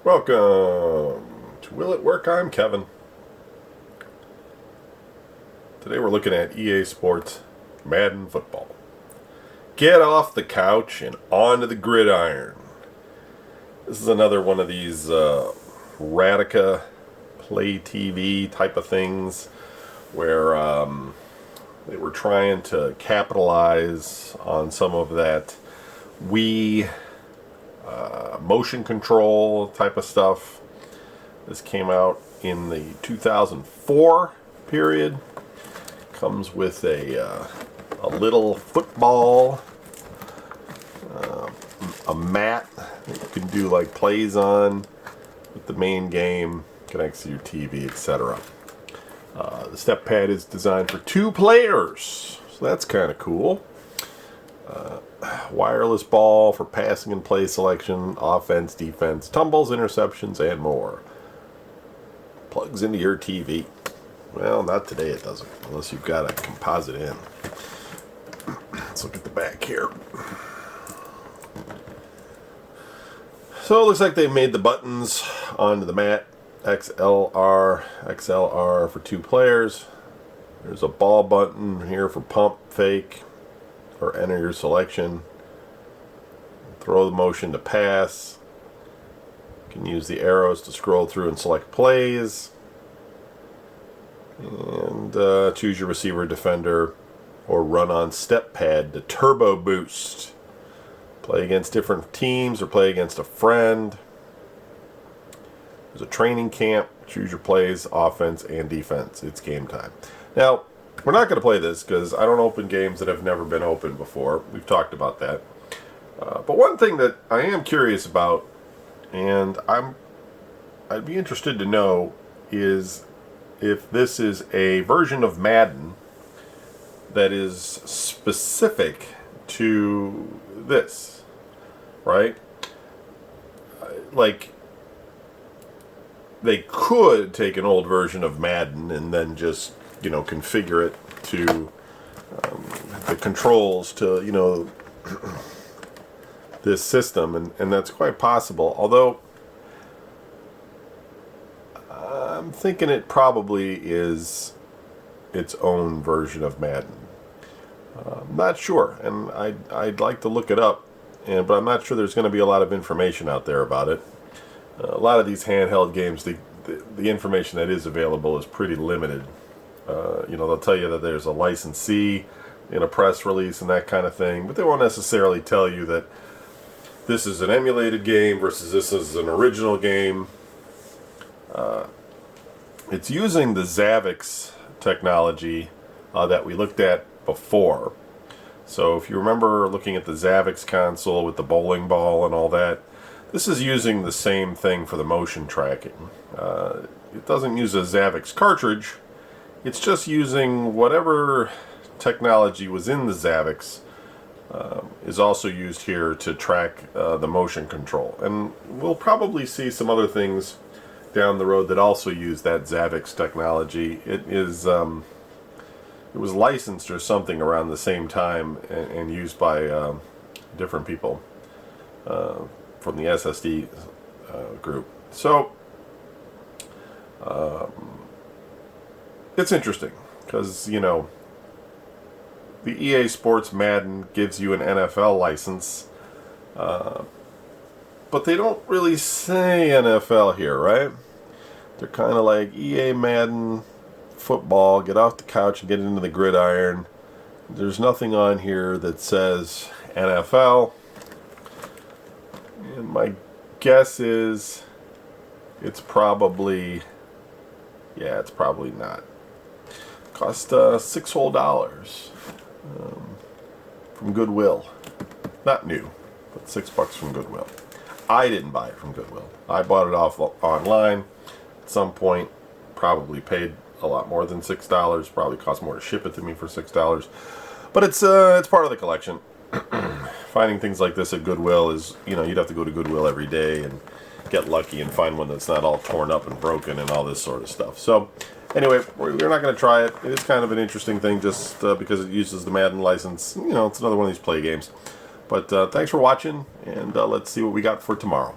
Welcome to Will It Work? I'm Kevin. Today we're looking at EA Sports Madden Football. Get off the couch and onto the gridiron. This is another one of these Radica play TV type of things where they were trying to capitalize on some of that Wii motion control type of stuff. This came out in the 2004 period. Comes with a little football, a mat that you can do like plays on with the main game, connects to your TV, etc. The step pad is designed for 2 players, so that's kind of cool. Wireless ball for passing and play selection, offense, defense, tumbles, interceptions, and more. Plugs into your TV. Well, not today it doesn't, unless you've got a composite in. Let's look at the back here. So it looks like they made the buttons onto the mat. XLR, XLR for 2 players. There's a ball button here for pump, fake, or enter your selection. Throw the motion to pass. You can use the arrows to scroll through and select plays. And choose your receiver, defender, or run on step pad to turbo boost. Play against different teams or play against a friend. There's a training camp. Choose your plays, offense and defense. It's game time. Now, we're not going to play this because I don't open games that have never been opened before. We've talked about that. But one thing that I am curious about, and I'd be interested to know, is if this is a version of Madden that is specific to this, right? Like, they could take an old version of Madden and then just, configure it to the controls to, this system, and that's quite possible. Although, I'm thinking it probably is its own version of Madden. I'm not sure, and I'd like to look it up, but I'm not sure there's going to be a lot of information out there about it. A lot of these handheld games, the information that is available is pretty limited. They'll tell you that there's a licensee in a press release and that kind of thing, but they won't necessarily tell you that this is an emulated game versus this is an original game. It's using the Zavix technology that we looked at before. So if you remember looking at the Zavix console with the bowling ball and all that, this is using the same thing for the motion tracking. It doesn't use a Zavix cartridge. It's just using whatever technology was in the Zavix is also used here to track the motion control. And we'll probably see some other things down the road that also use that Zavix technology. It was licensed or something around the same time and used by different people from the SSD group. So it's interesting because the EA Sports Madden gives you an NFL license, but they don't really say NFL here, right? They're kind of like EA Madden Football, get off the couch and get into the gridiron. There's nothing on here that says NFL. And my guess is it's probably not. Cost $6 whole from Goodwill. Not new, but $6 from Goodwill. I didn't buy it from Goodwill. I bought it off online at some point. Probably paid a lot more than $6. Probably cost more to ship it to me for $6. But it's part of the collection. Finding things like this at Goodwill is, you'd have to go to Goodwill every day and get lucky and find one that's not all torn up and broken and all this sort of stuff. So anyway, we're not going to try it. It is kind of an interesting thing just because it uses the Madden license. It's another one of these play games. But thanks for watching, and let's see what we got for tomorrow.